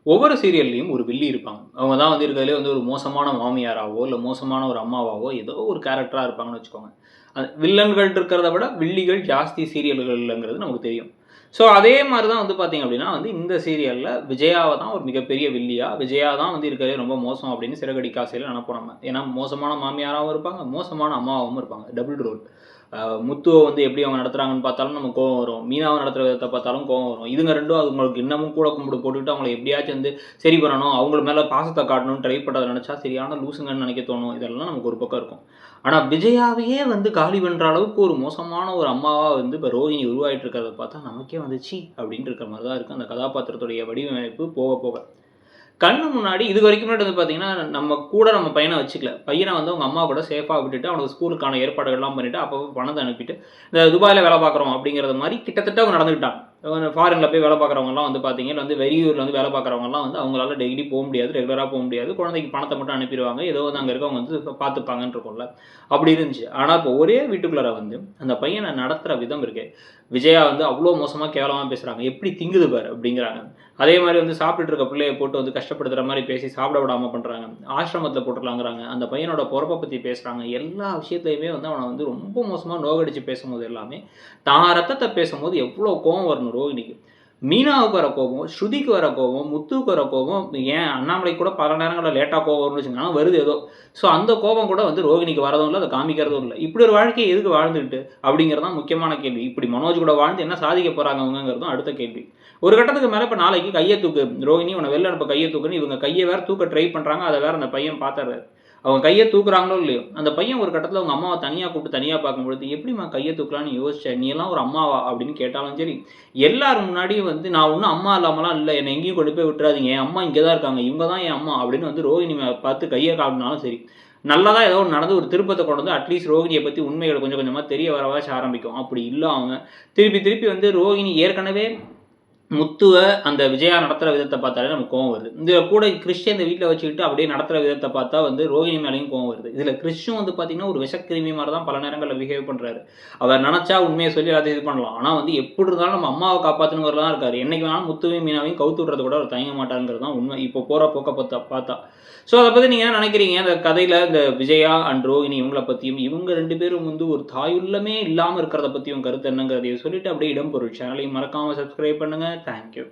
ஒவ்வொரு சீரியல்லையும் ஒரு வில்லி இருப்பாங்க. அவங்க தான் வந்து இருக்கிறதுலே வந்து ஒரு மோசமான மாமியாராவோ, இல்ல மோசமான ஒரு அம்மாவாவோ ஏதோ ஒரு கேரக்டரா இருப்பாங்கன்னு வச்சுக்கோங்க. வில்லன்கள் இருக்கிறத விட வில்லிகள் ஜாஸ்தி சீரியல்கள்லங்கிறது நமக்கு தெரியும். ஸோ அதே மாரி தான் வந்து பார்த்தீங்க அப்டின்னா வந்து இந்த சீரியல்ல விஜயாவ தான் ஒரு மிகப்பெரிய வில்லியா, விஜயா தான் வந்து இருக்கிறதுலே ரொம்ப மோசம் அப்டின்னு சிறகடிக்க ஆசையில நெனப்போம் நம்ம. ஏன்னா மோசமான மாமியாராவும் இருப்பாங்க, மோசமான அம்மாவாவும் இருப்பாங்க. Double role. முத்துவ வந்து எப்படி அவங்க நடத்துறாங்கன்னு பார்த்தாலும் நமக்கு கோவம் வரும். மீனாவ நடத்துற விதத்த பார்த்தாலும் கோவம் வரும். இதுங்க 2ம் அவங்களுக்கு இன்னமும் கூட கும்பிடு போட்டுக்கிட்டு அவங்கள எப்படியாச்சும் வந்து சரி பண்ணணும், அவங்க மேல பாசத்த காட்டணும்னு ட்ரை பண்றத நெனச்சா சரியான லூசுங்கன்னு நெனைக்க தோணும். இதெல்லாம் நமக்கு ஒரு பக்கம் இருக்கும். ஆனா விஜயாவையே வந்து காலி பண்ற அளவுக்கு ஒரு மோசமான ஒரு அம்மாவா வந்து இப்ப ரோஹிணி உருவாயிட்டு இருக்கிறத பார்த்தா நமக்கே வந்து ச்சீ! அப்படின்னு இருக்கிற மாரி தான் இருக்கு. அந்த கதாபாத்திரத்துடைய வடிவமைப்பு போக போக. கண்ணு முன்னாடி இதுவரைக்கும் முன்னாடி வந்து பார்த்தீங்கன்னா, நம்ம கூட நம்ம பையன வச்சுக்கல. பையன வந்து அவங்க அம்மா கூட சேஃபா விட்டுட்டு, அவனுக்கு ஸ்கூலுக்கான ஏற்பாடுகள்லாம் பண்ணிட்டு, அப்பப்போ பணத்த அனுப்பிட்டு, இந்த துபாய்ல வேலை பார்க்குறோம் அப்படிங்கிறது மாரி கிட்டத்தட்ட அவங்க நடந்துக்கிட்டாங்க. ஃபாரின்ல போய் வேலை பார்க்குறவங்கலாம் வந்து பார்த்தீங்கன்னா, வந்து வெளியூர்ல வந்து வேலை பார்க்குறவங்கலாம் வந்து அவங்களால டெய்லி போ முடியாது, ரெகுலரா போ முடியாது. குழந்தைக்கு பணத்த மட்டும் அனுப்பிருவாங்க. ஏதோ வந்து அங்க இருக்கவங்க வந்து பார்த்துப்பாங்கன்னு இருக்கும்ல. அப்படி இருந்துச்சு. ஆனா, இப்போ ஒரே வீட்டுக்குள்ளார வந்து அந்த பையன நடத்துற விதம் இருக்கே, விஜயா வந்து அவ்ளோ மோசமா கேவலமா பேசுறாங்க. "எப்படி திங்குது பாரு" அப்படிங்கிறாங்க. அதே மாரி வந்து சாப்பிட்டுட்டு இருக்க பிள்ளைய போட்டு வந்து கஷ்டப்படுத்துற மாரி பேசி சாப்பிட விடாம பண்றாங்க. ஆசிரமத்தில போட்டுறலாங்கிறாங்க. அந்த பையனோட பொறப்ப பத்தி பேசுறாங்க. எல்லா விஷயத்திலயுமே வந்து அவன வந்து ரொம்ப மோசமா நோகடிச்சு பேசும்போது எல்லாமே, தான் ரத்தத்த பேசும்போது எவ்ளோ கோவம் வரணும் ரோகிணிக்கு. மீனாவுக்கு வர கோவம், ஸ்ருதிக்கு வர கோவம், முத்துவுக்கு வர கோவம், ஏன் அண்ணாமலைக்கு கூட பல நேரங்கள்ல லேட்டா கோவம் வரும்னு வச்சுக்கோங்க. ஆனா வருது ஏதோ. ஸோ அந்த கோவம் கூட வந்து ரோகிணிக்கு வரதும் இல்ல, அத காமிக்கிறதும் இல்ல. இப்படி ஒரு வாழ்க்கைய எதுக்கு வாழ்ந்துகிட்டு? அப்படிங்கிறது தான் முக்கியமான கேள்வி. இப்படி மனோஜ் கூட வாழ்ந்து என்ன சாதிக்க போறாங்க அவங்கங்கிறது தான் அடுத்த கேள்வி. ஒரு கட்டத்துக்கு மேல இப்ப நாளைக்கு கைய தூக்கு ரோகிணி உன்ன வெளில அனுப்ப கைய தூக்குன்னு இவங்க கைய வேற தூக்க ட்ரை பண்றாங்க. அத வேற அந்த பையன் பாத்துர்றாரு. அவங்க கைய தூக்குறாங்களோ இல்லையோ, அந்த பையன் ஒரு கட்டத்துல அவங்க அம்மாவ தனியா கூப்பிட்டு தனியா பார்க்கும்பொழுது, "எப்படிம்மா கைய தூக்கலான்னு யோசிச்ச? நீ எல்லாம் ஒரு அம்மாவா?" அப்படின்னு கேட்டாலும் சரி, எல்லார் முன்னாடியும் வந்து நான் ஒண்ணும் அம்மா இல்லாமலாம் இல்ல. என்ன எங்கேயும் கொண்டு போய் விட்டுறாதீங்க. என் அம்மா இங்க தான் இருக்காங்க. இவங்க தான் என் அம்மா அப்படின்னு வந்து ரோகிணி பார்த்து கைய காட்டினாலும் சரி. நல்லதா ஏதோ ஒண்ணு நடந்து ஒரு திருப்பத்த கொண்டு வந்து அட்லீஸ்ட் ரோகிணிய பத்தி உண்மைகள் கொஞ்சம் கொஞ்சமா தெரிய வரவாச்சும் ஆரம்பிக்கும். அப்படி இல்லாம திருப்பி திருப்பி வந்து ரோகிணி ஏற்கனவே முத்துவ அந்த விஜயா நடத்துற விதத்த பார்த்தாலே நமக்கு கோவம் வருது. இந்த கூட கிறிஷ் இந்த வீட்ல வச்சுக்கிட்டு அப்படியே நடத்துற விதத்த பார்த்தா வந்து ரோகிணி மேலயும் கோவம் வருது. இதுல கிறிஷும் வந்து பார்த்தீங்கன்னா, ஒரு விஷக்கிருமி மாரி தான் பல நேரங்கள்ல பிஹேவ் பண்றாரு. அவர் நெனச்சா உண்மைய சொல்லி எல்லாத்தையும் இது பண்ணலாம். ஆனா வந்து எப்படி இருந்தாலும் நம்ம அம்மாவ காப்பாத்தணுங்கிறதுல தான் இருக்காரு. என்னைக்கு வேணாலும் முத்துவையும், மீனாவையும் கவுத்து விடுறத கூட அவர் தயங்க மாட்டாருங்கிறது தான் உண்மை. இப்போ போற போக்க பார்த்தா. ஸோ அத பத்தி நீங்க என்ன நெனைக்கிறீங்க? அந்த கதையில இந்த விஜயா அண்ட் ரோகிணி இவங்கள பத்தியும், இவங்க 2 பேரும் வந்து ஒரு தாயுள்ளமே இல்லாம இருக்கிறத பத்தியும் கருத்து என்னங்கிறதையும் சொல்லிட்டு அப்படியே இடம் பொருள் சேனலையும் மறக்காம சப்ஸ்கிரைப் பண்ணுங்க. Thank you.